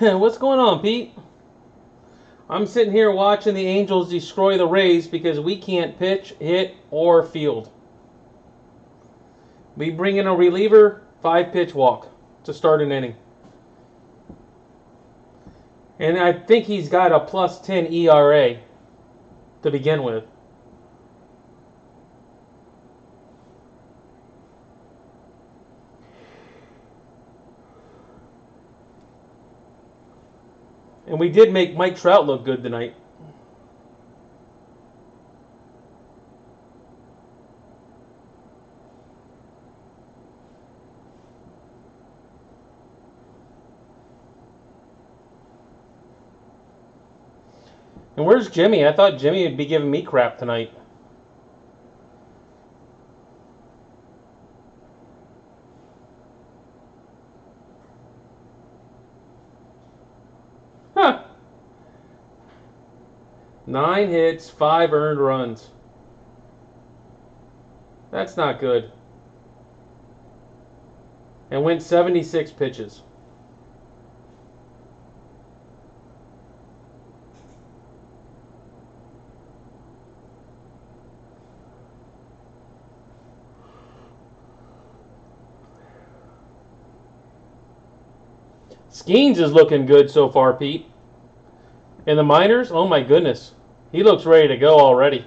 What's going on, Pete? I'm sitting here watching the Angels destroy the Rays because we can't pitch, hit, or field. We bring in a reliever, 5-pitch walk to start an inning. And I think he's got a plus 10 ERA to begin with. And we did make Mike Trout look good tonight. And where's Jimmy? I thought Jimmy would be giving me crap tonight. Huh. 9 hits, 5 earned runs. That's not good. And went 76 pitches. Skeens is looking good so far, Pete. In the minors, oh my goodness. He looks ready to go already.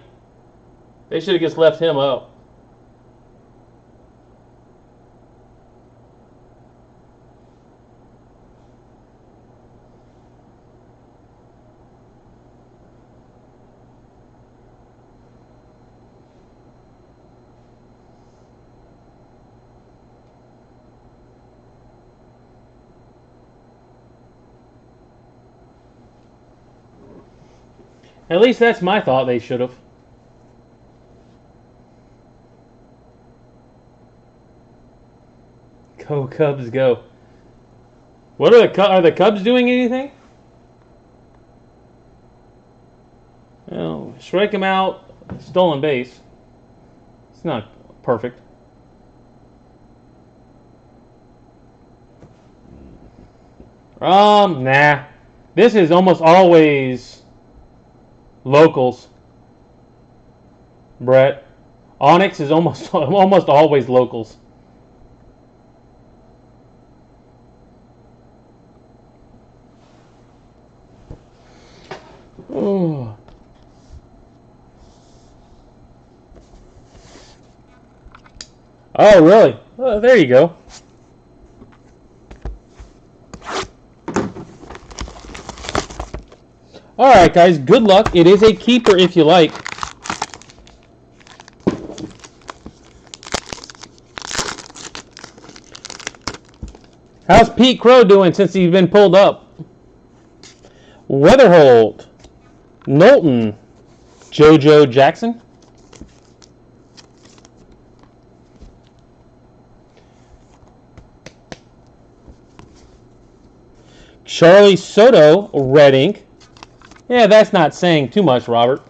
They should have just left him up. At least that's my thought. They should have. Go Cubs, go! What are the Cubs doing anything? Well, strike him out, stolen base. It's not perfect. Nah. This is almost always locals. Brett. Onyx is almost always locals. Oh. Oh, really? Oh, there you go. Alright, guys, good luck. It is a keeper if you like. How's Pete Crow doing since he's been pulled up? Weatherhold, Knowlton, JoJo Jackson. Charlie Soto, red ink. Yeah, that's not saying too much, Robert.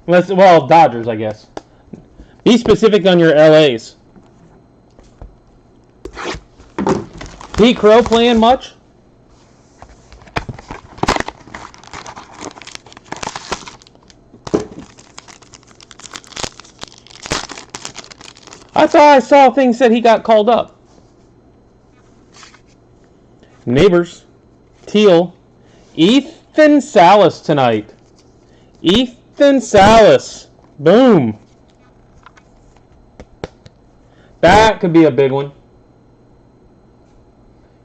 Well, Dodgers, I guess. Be specific on your LAs. Pete Crow playing much? I thought I saw things that he got called up. Neighbors. Teal. Ethan Salas tonight. Ethan Salas. Boom. That could be a big one.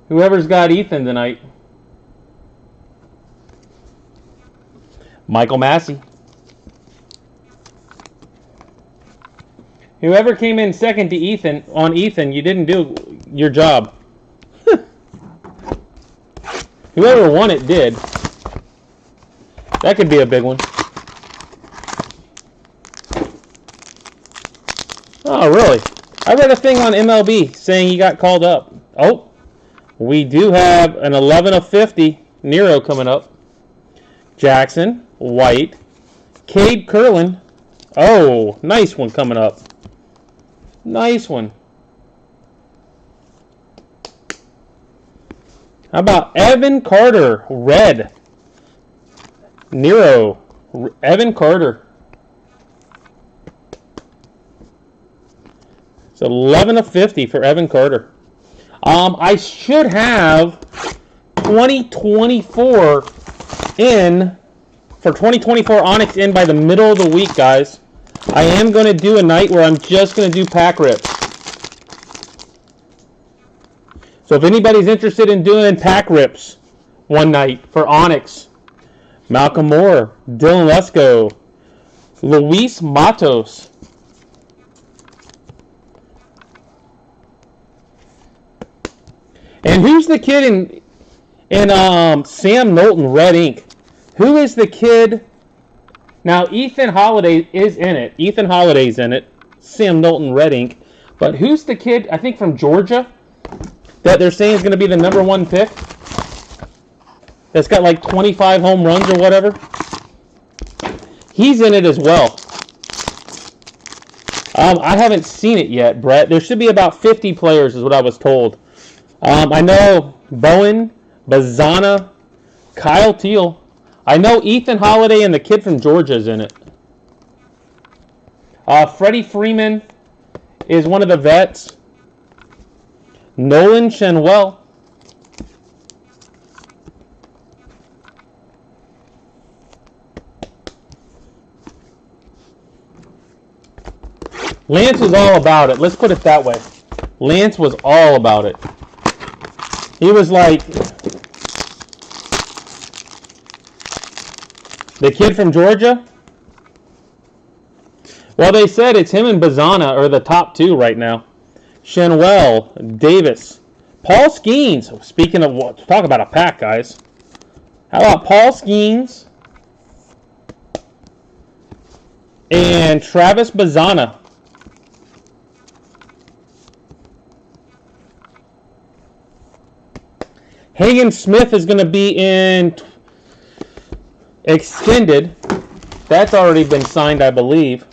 Whoever's got Ethan tonight. Michael Massey. Whoever came in second to Ethan, you didn't do your job. Whoever won it did. That could be a big one. Oh, really? I read a thing on MLB saying he got called up. Oh, we do have an 11 of 50 Nero coming up. Jackson, White, Cade Curlin. Oh, nice one coming up. Nice one. How about Evan Carter, red. Nero, Evan Carter. It's 11 of 50 for Evan Carter. I should have 2024 in for 2024 Onyx in by the middle of the week, guys. I am going to do a night where I'm just going to do pack rips. So if anybody's interested in doing pack rips one night for Onyx, Malcolm Moore, Dylan Lesko, Luis Matos. And who's the kid in Sam Knowlton red ink? Who is the kid? Now Ethan Holiday is in it. Ethan Holiday's in it. Sam Knowlton red ink. But who's the kid, I think from Georgia, that they're saying is going to be the #1 pick? That's got like 25 home runs or whatever. He's in it as well. I haven't seen it yet, Brett. There should be about 50 players is what I was told. I know Bowen, Bazana, Kyle Teal. I know Ethan Holiday and the kid from Georgia is in it. Freddie Freeman is one of the vets. Nolan Shenwell. Lance was all about it. Let's put it that way. Lance was all about it. He was like, the kid from Georgia? Well, they said it's him and Bazana are the top two right now. Shenwell, Davis, Paul Skeens. Speaking of what, talk about a pack, guys. How about Paul Skeens and Travis Bazana? Hagen Smith is going to be in extended. That's already been signed, I believe.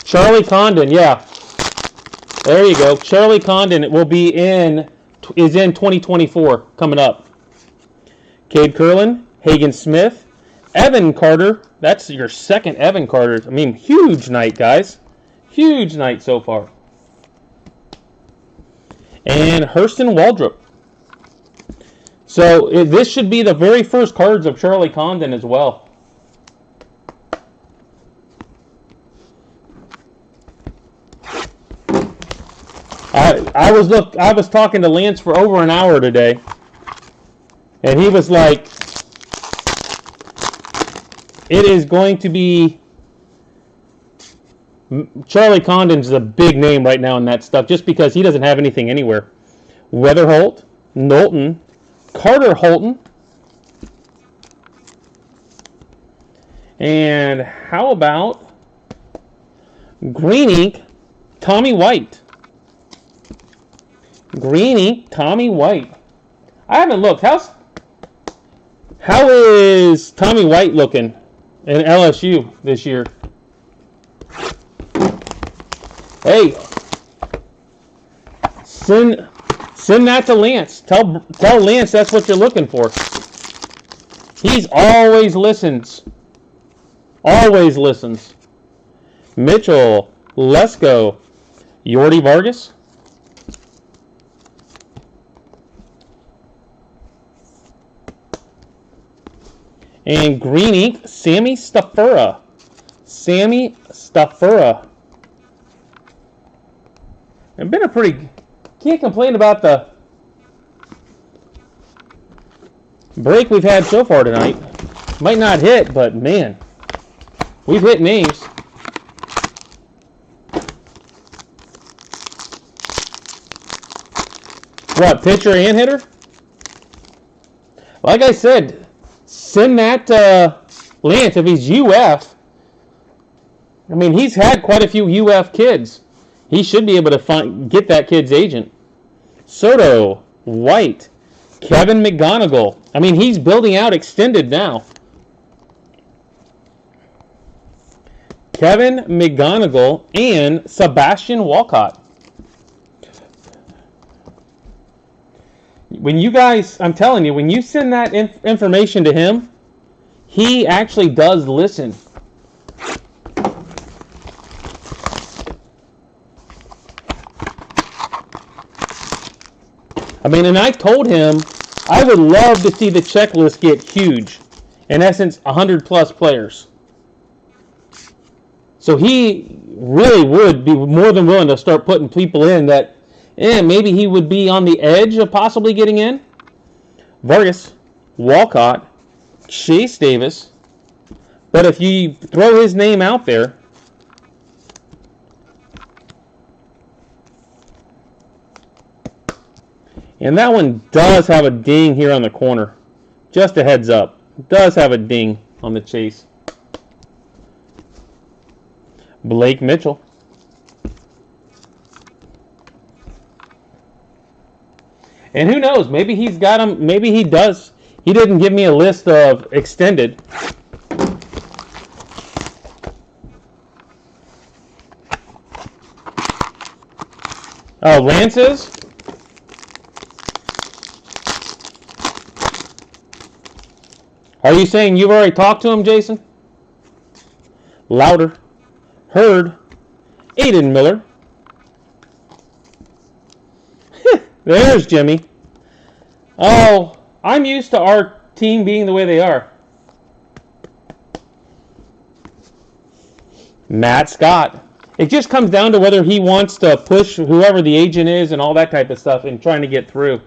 Charlie Condon, yeah. There you go. Charlie Condon will be is in 2024 coming up. Cade Curlin, Hagen Smith, Evan Carter. That's your second Evan Carter. I mean, huge night, guys. Huge night so far. And Hurston Waldrop. So this should be the very first cards of Charlie Condon as well. I was talking to Lance for over an hour today, and he was like, it is going to be Charlie Condon's a big name right now in that stuff just because he doesn't have anything anywhere. Weatherholt, Knowlton, Carter Holton, and how about Green Ink, Tommy White. Green Ink, Tommy White. I haven't looked. How is Tommy White looking in LSU this year? Hey, send that to Lance. Tell Lance that's what you're looking for. He's always listens. Always listens. Mitchell, Lesko, Yordi Vargas. And Green Ink, Sammy Stafura. Sammy Stafura. It's been a pretty... Can't complain about the break we've had so far tonight. Might not hit, but man, we've hit names. What, pitcher and hitter? Like I said, send that Lance if he's UF. I mean, he's had quite a few UF kids. He should be able to get that kid's agent. Soto, White, Kevin McGonigal. I mean, he's building out extended now. Kevin McGonigal and Sebastian Walcott. When you guys, I'm telling you, when you send that information to him, he actually does listen. I mean, and I told him I would love to see the checklist get huge. In essence, 100 plus players. So he really would be more than willing to start putting people in that, maybe he would be on the edge of possibly getting in. Vargas, Walcott, Chase Davis. But if you throw his name out there, and that one does have a ding here on the corner. Just a heads up. It does have a ding on the Chase. Blake Mitchell. And who knows? Maybe he's got him. Maybe he does. He didn't give me a list of extended. Oh, Lance's? Are you saying you've already talked to him, Jason? Louder. Hurd. Aiden Miller. There's Jimmy. Oh, I'm used to our team being the way they are. Matt Scott. It just comes down to whether he wants to push whoever the agent is and all that type of stuff and trying to get through.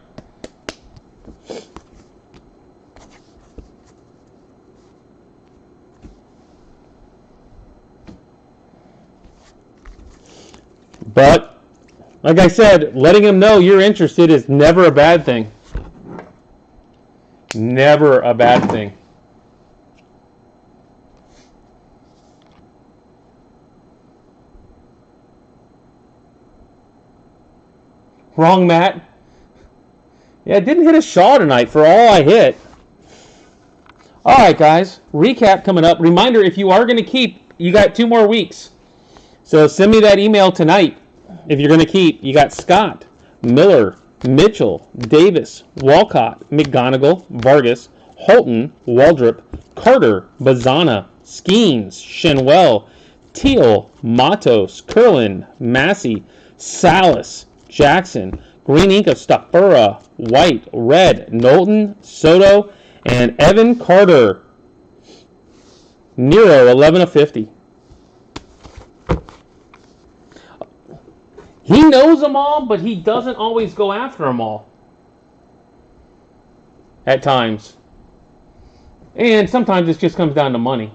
But, like I said, letting him know you're interested is never a bad thing. Never a bad thing. Wrong, Matt. Yeah, it didn't hit a Shaw tonight for all I hit. All right, guys. Recap coming up. Reminder, if you are going to keep, you got 2 more weeks. So send me that email tonight. If you're going to keep, you got Scott, Miller, Mitchell, Davis, Walcott, McGonigal, Vargas, Holton, Waldrop, Carter, Bazana, Skeens, Shenwell, Teal, Matos, Curlin, Massey, Salas, Jackson, Green Ink of Stafura, White, Red, Knowlton, Soto, and Evan Carter. Nero, 11 of 50. He knows them all, but he doesn't always go after them all. At times. And sometimes it just comes down to money.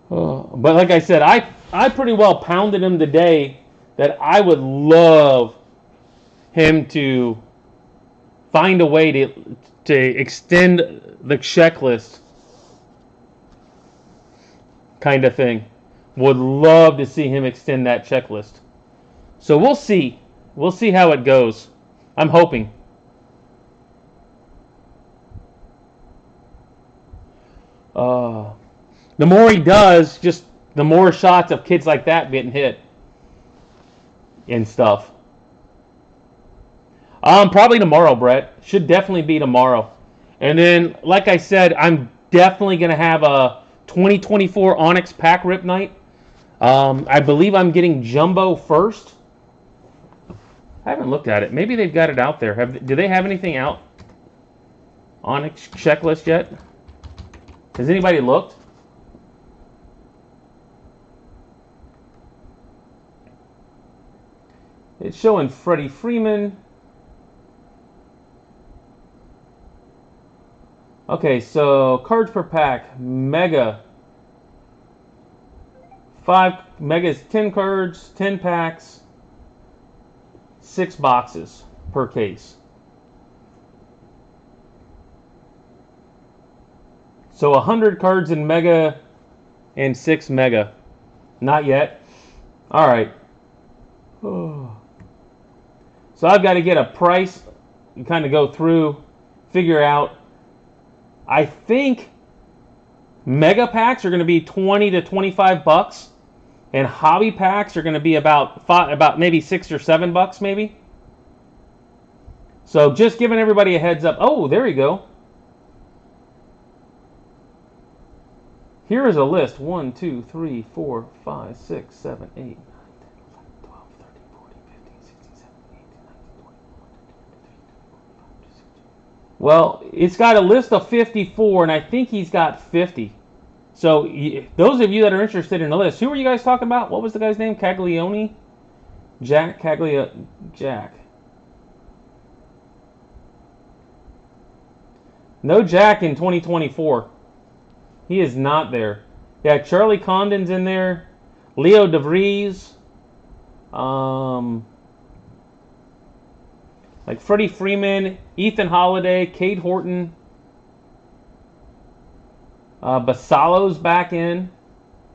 But like I said, I pretty well pounded him today that I would love him to find a way to extend the checklist kind of thing. Would love to see him extend that checklist. So we'll see. We'll see how it goes. I'm hoping. The more he does, just the more shots of kids like that getting hit and stuff. Probably tomorrow, Brett. Should definitely be tomorrow. And then, like I said, I'm definitely going to have a 2024 Onyx pack rip night. I believe I'm getting Jumbo first. I haven't looked at it. Maybe they've got it out there. Do they have anything out? Onyx checklist yet? Has anybody looked? It's showing Freddie Freeman. Okay, so cards per pack. Mega. 5 Megas, 10 cards, 10 packs, 6 boxes per case. So 100 cards in Mega and 6 Mega. Not yet. All right. So I've got to get a price and kind of go through, figure out. I think mega packs are going to be 20 to 25 bucks, and hobby packs are going to be about maybe $6 or $7 maybe. So just giving everybody a heads up. Oh, there you go. Here is a list. 1, 2, 3, 4, 5, 6, 7, 8, 9, 10, 11, 12, 13, 14, 15, 16, 17, 18, 19, 20. Well, it's got a list of 54, and I think he's got 50. So those of you that are interested in the list, who were you guys talking about? What was the guy's name? Caglione? Jack? Jack. No Jack in 2024. He is not there. Yeah, Charlie Condon's in there. Leo DeVries. Like Freddie Freeman, Ethan Holiday, Cade Horton. Basalo's back in.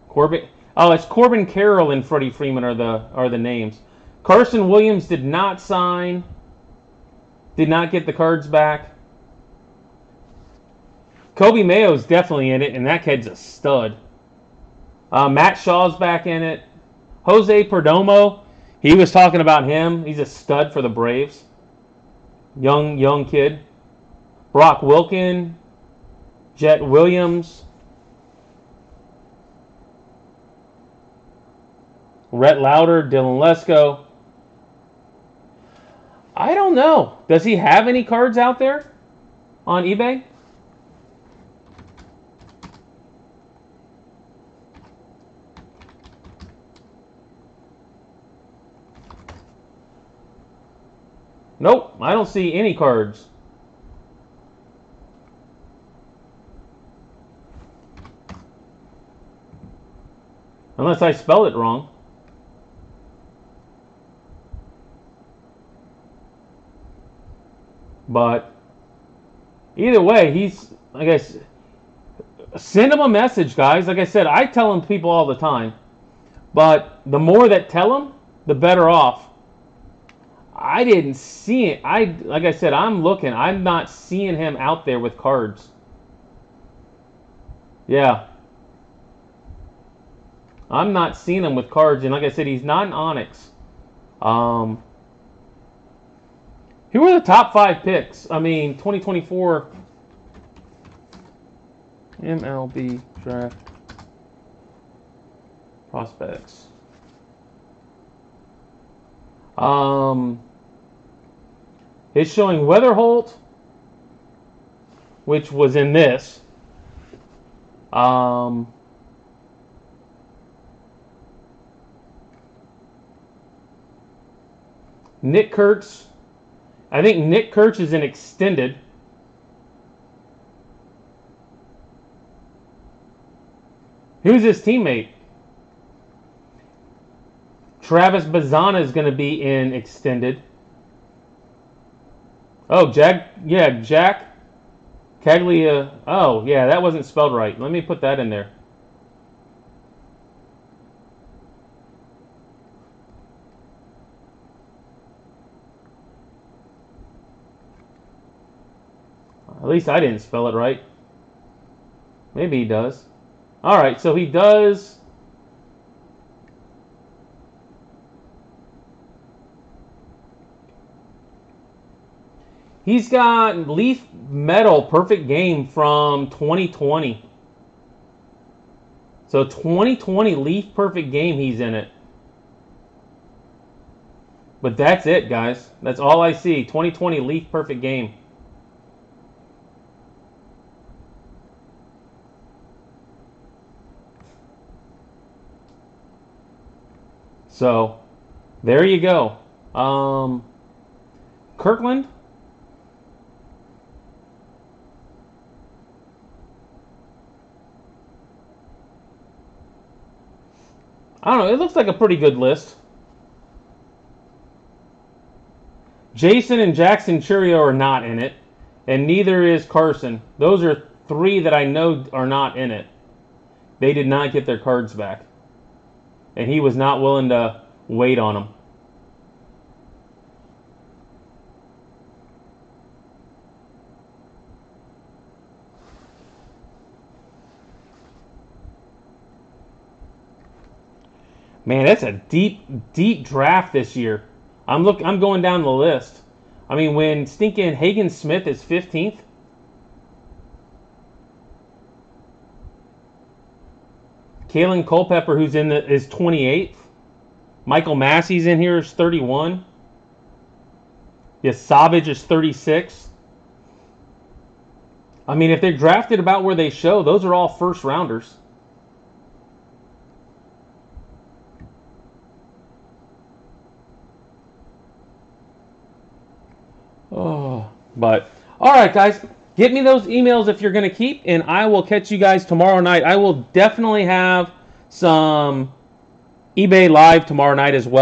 Corbin. Oh, it's Corbin Carroll and Freddie Freeman are the names. Carson Williams did not sign. Did not get the cards back. Kobe Mayo's definitely in it, and that kid's a stud. Matt Shaw's back in it. Jose Perdomo, he was talking about him. He's a stud for the Braves. Young kid. Brock Wilken. Jet Williams. Rhett Lauder. Dylan Lesko. I don't know. Does he have any cards out there on eBay? Nope, I don't see any cards. Unless I spelled it wrong. But either way, he's, I guess, send him a message, guys. Like I said, I tell him people all the time. But the more that tell him, the better off. I didn't see it. Like I said, I'm looking. I'm not seeing him out there with cards. Yeah. I'm not seeing him with cards. And like I said, he's not an Onyx. Who were the top 5 picks? I mean, 2024 MLB draft prospects. It's showing Weatherholt, which was in this. Nick Kurtz. I think Nick Kurtz is an extended. Who's his teammate? Travis Bazana is going to be in extended. Oh, Jack Caglia. Oh, yeah, that wasn't spelled right. Let me put that in there. At least I didn't spell it right. Maybe he does. All right, so he does. He's got Leaf Metal Perfect Game from 2020. So 2020 Leaf Perfect Game, he's in it. But that's it, guys. That's all I see. 2020 Leaf Perfect Game. So, there you go. Kirkland. I don't know. It looks like a pretty good list. Jason and Jackson Churio are not in it. And neither is Carson. Those are 3 that I know are not in it. They did not get their cards back. And he was not willing to wait on them. Man, that's a deep, deep draft this year. I'm going down the list. I mean, when stinking Hagen Smith is 15th. Kalen Culpepper, who's is 28th. Michael Massey's in here is 31. Yes, Savage is 36. I mean, if they're drafted about where they show, those are all first rounders. Oh, but all right, guys, get me those emails if you're going to keep, and I will catch you guys tomorrow night. I will definitely have some eBay Live tomorrow night as well.